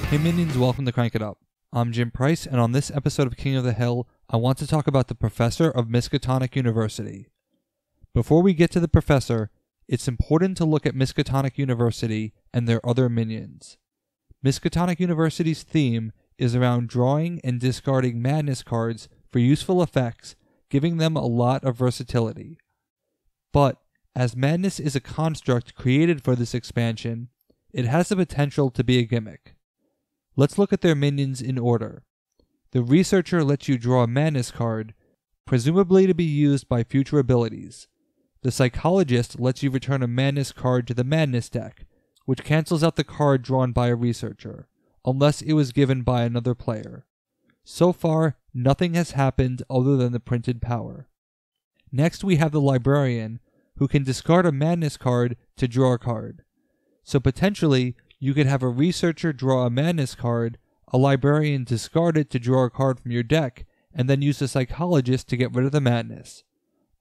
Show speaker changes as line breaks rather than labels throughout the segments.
Hey minions, welcome to Crank It Up. I'm Jim Price, and on this episode of King of the Hill, I want to talk about the Professor of Miskatonic University. Before we get to the Professor, it's important to look at Miskatonic University and their other minions. Miskatonic University's theme is around drawing and discarding madness cards for useful effects, giving them a lot of versatility. But, as madness is a construct created for this expansion, it has the potential to be a gimmick. Let's look at their minions in order. The Researcher lets you draw a madness card, presumably to be used by future abilities. The Psychologist lets you return a madness card to the madness deck, which cancels out the card drawn by a Researcher, unless it was given by another player. So far, nothing has happened other than the printed power. Next we have the Librarian, who can discard a madness card to draw a card. So potentially, you could have a Researcher draw a madness card, a Librarian discard it to draw a card from your deck, and then use the Psychologist to get rid of the madness.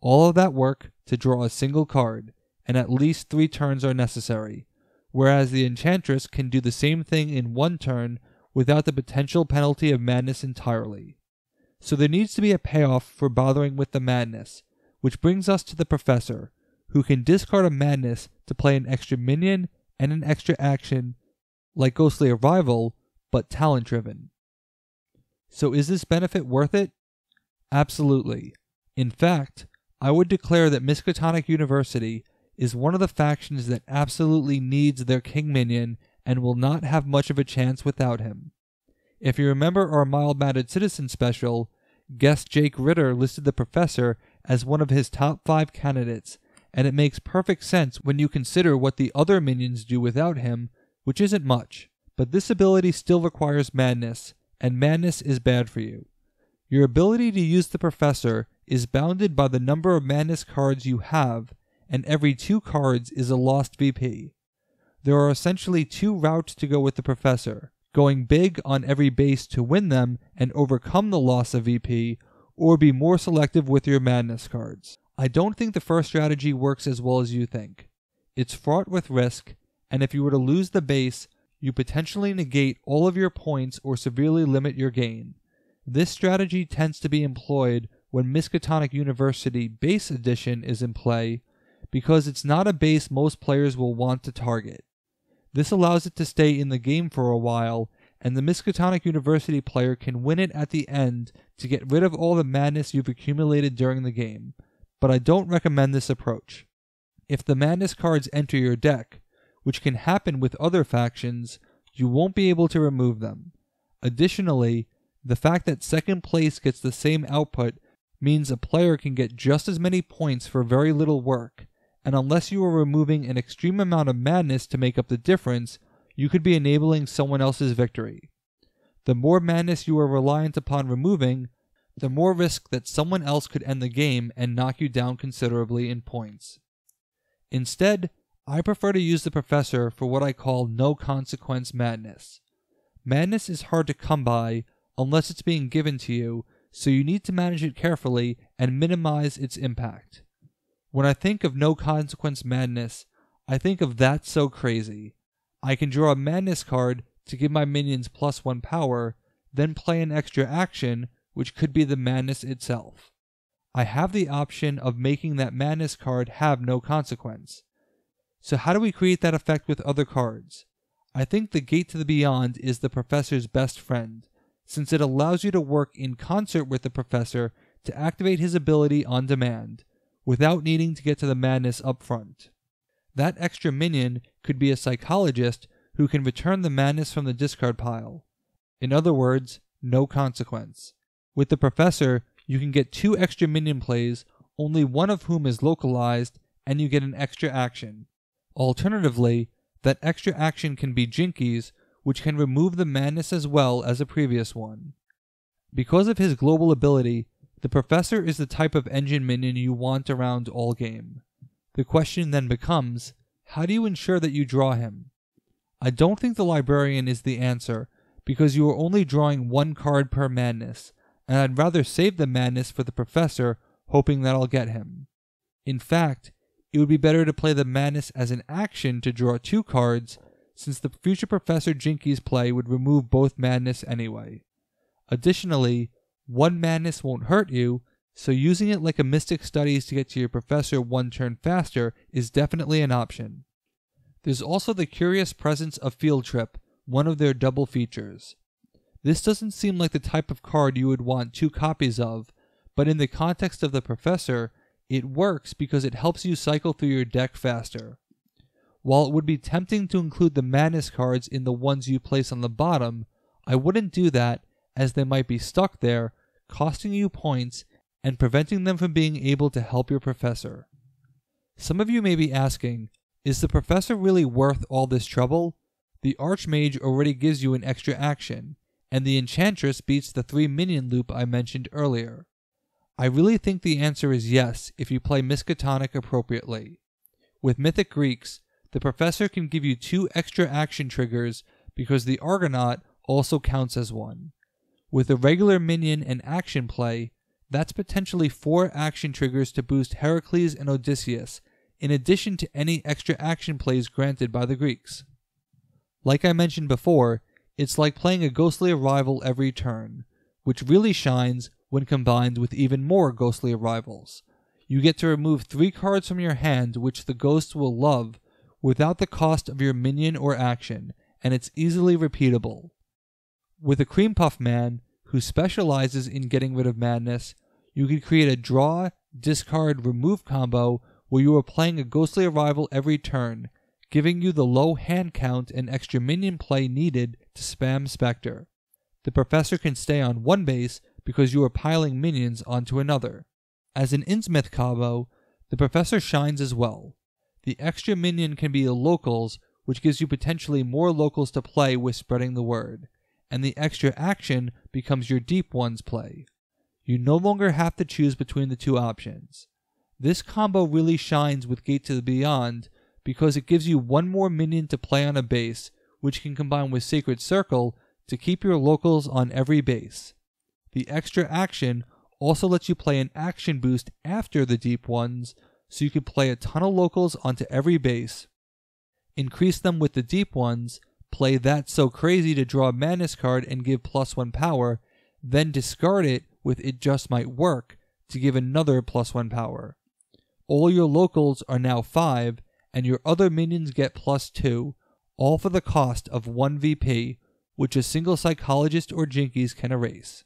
All of that work to draw a single card, and at least 3 turns are necessary, whereas the Enchantress can do the same thing in 1 turn without the potential penalty of madness entirely. So there needs to be a payoff for bothering with the madness, which brings us to the Professor, who can discard a madness to play an extra minion and an extra action, like Ghostly Arrival, but talent-driven. So is this benefit worth it? Absolutely. In fact, I would declare that Miskatonic University is one of the factions that absolutely needs their king minion and will not have much of a chance without him. If you remember our Mild-Mannered Citizen special, guest Jake Ritter listed the Professor as one of his top 5 candidates, and it makes perfect sense when you consider what the other minions do without him, which isn't much. But this ability still requires madness, and madness is bad for you. Your ability to use the Professor is bounded by the number of madness cards you have, and every 2 cards is a lost VP. There are essentially 2 routes to go with the Professor, going big on every base to win them and overcome the loss of VP, or be more selective with your madness cards. I don't think the first strategy works as well as you think. It's fraught with risk, and if you were to lose the base, you potentially negate all of your points or severely limit your gain. This strategy tends to be employed when Miskatonic University Base Edition is in play, because it's not a base most players will want to target. This allows it to stay in the game for a while, and the Miskatonic University player can win it at the end to get rid of all the madness you've accumulated during the game. But I don't recommend this approach. If the madness cards enter your deck, which can happen with other factions, you won't be able to remove them. Additionally, the fact that second place gets the same output means a player can get just as many points for very little work, and unless you are removing an extreme amount of madness to make up the difference, you could be enabling someone else's victory. The more madness you are reliant upon removing, the more risk that someone else could end the game and knock you down considerably in points. Instead, I prefer to use the Professor for what I call no-consequence madness. Madness is hard to come by unless it's being given to you, so you need to manage it carefully and minimize its impact. When I think of no-consequence madness, I think of That's So Crazy. I can draw a madness card to give my minions +1 power, then play an extra action, which could be the madness itself. I have the option of making that madness card have no consequence. So how do we create that effect with other cards? I think the Gate to the Beyond is the Professor's best friend, since it allows you to work in concert with the Professor to activate his ability on demand, without needing to get to the madness up front. That extra minion could be a Psychologist who can return the madness from the discard pile. In other words, no consequence. With the Professor, you can get 2 extra minion plays, only one of whom is localized, and you get an extra action. Alternatively, that extra action can be Jinkies, which can remove the madness as well as a previous one. Because of his global ability, the Professor is the type of engine minion you want around all game. The question then becomes, how do you ensure that you draw him? I don't think the Librarian is the answer, because you are only drawing 1 card per madness, and I'd rather save the madness for the Professor, hoping that I'll get him. In fact, it would be better to play the madness as an action to draw 2 cards, since the future Professor Jinkies play would remove both madness anyway. Additionally, one madness won't hurt you, so using it like a Mystic Studies to get to your Professor one turn faster is definitely an option. There's also the curious presence of Field Trip, one of their double features. This doesn't seem like the type of card you would want 2 copies of, but in the context of the Professor, it works because it helps you cycle through your deck faster. While it would be tempting to include the madness cards in the ones you place on the bottom, I wouldn't do that as they might be stuck there, costing you points and preventing them from being able to help your Professor. Some of you may be asking, is the Professor really worth all this trouble? The Archmage already gives you an extra action, and the Enchantress beats the 3 minion loop I mentioned earlier. I really think the answer is yes if you play Miskatonic appropriately. With Mythic Greeks, the Professor can give you 2 extra action triggers because the Argonaut also counts as one. With a regular minion and action play, that's potentially 4 action triggers to boost Heracles and Odysseus, in addition to any extra action plays granted by the Greeks. Like I mentioned before, it's like playing a ghostly arrival every turn, which really shines when combined with even more ghostly arrivals. You get to remove 3 cards from your hand which the ghosts will love without the cost of your minion or action, and it's easily repeatable. With a Cream Puff Man, who specializes in getting rid of madness, you could create a draw, discard, remove combo where you are playing a ghostly arrival every turn, giving you the low hand count and extra minion play needed to spam Spectre. The Professor can stay on one base because you are piling minions onto another. As an Innsmouth combo, the Professor shines as well. The extra minion can be the locals, which gives you potentially more locals to play with spreading the word, and the extra action becomes your deep ones play. You no longer have to choose between the 2 options. This combo really shines with Gate to the Beyond because it gives you 1 more minion to play on a base, which can combine with Sacred Circle to keep your locals on every base. The extra action also lets you play an action boost after the deep ones, so you can play a ton of locals onto every base, increase them with the deep ones, play That's So Crazy to draw a madness card and give +1 power, then discard it with It Just Might Work to give another +1 power. All your locals are now 5, and your other minions get +2, all for the cost of 1 VP, which a single Psychologist or Jinkies can erase.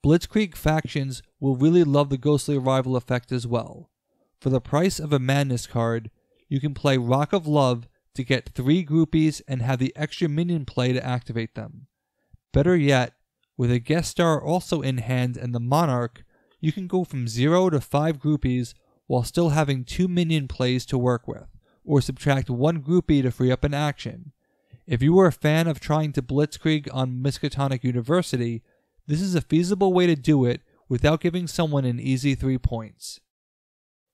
Blitzkrieg factions will really love the Ghostly Arrival effect as well. For the price of a madness card, you can play Rock of Love to get 3 groupies and have the extra minion play to activate them. Better yet, with a guest star also in hand and the Monarch, you can go from 0 to 5 groupies while still having 2 minion plays to work with, or subtract 1 groupie to free up an action. If you are a fan of trying to blitzkrieg on Miskatonic University, this is a feasible way to do it without giving someone an easy 3 points.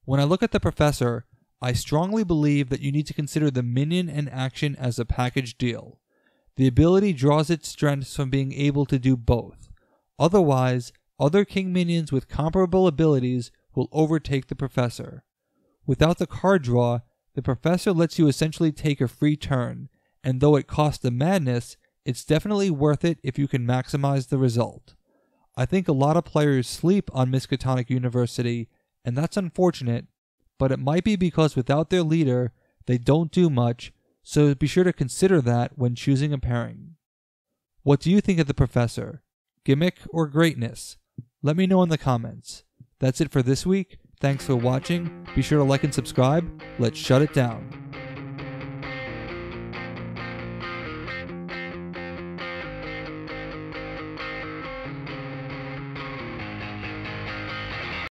When I look at the Professor, I strongly believe that you need to consider the minion and action as a package deal. The ability draws its strengths from being able to do both. Otherwise, other king minions with comparable abilities will overtake the Professor. Without the card draw, the Professor lets you essentially take a free turn, and though it costs the madness, it's definitely worth it if you can maximize the result. I think a lot of players sleep on Miskatonic University, and that's unfortunate, but it might be because without their leader, they don't do much, so be sure to consider that when choosing a pairing. What do you think of the Professor? Gimmick or greatness? Let me know in the comments. That's it for this week. Thanks for watching. Be sure to like and subscribe. Let's shut it down.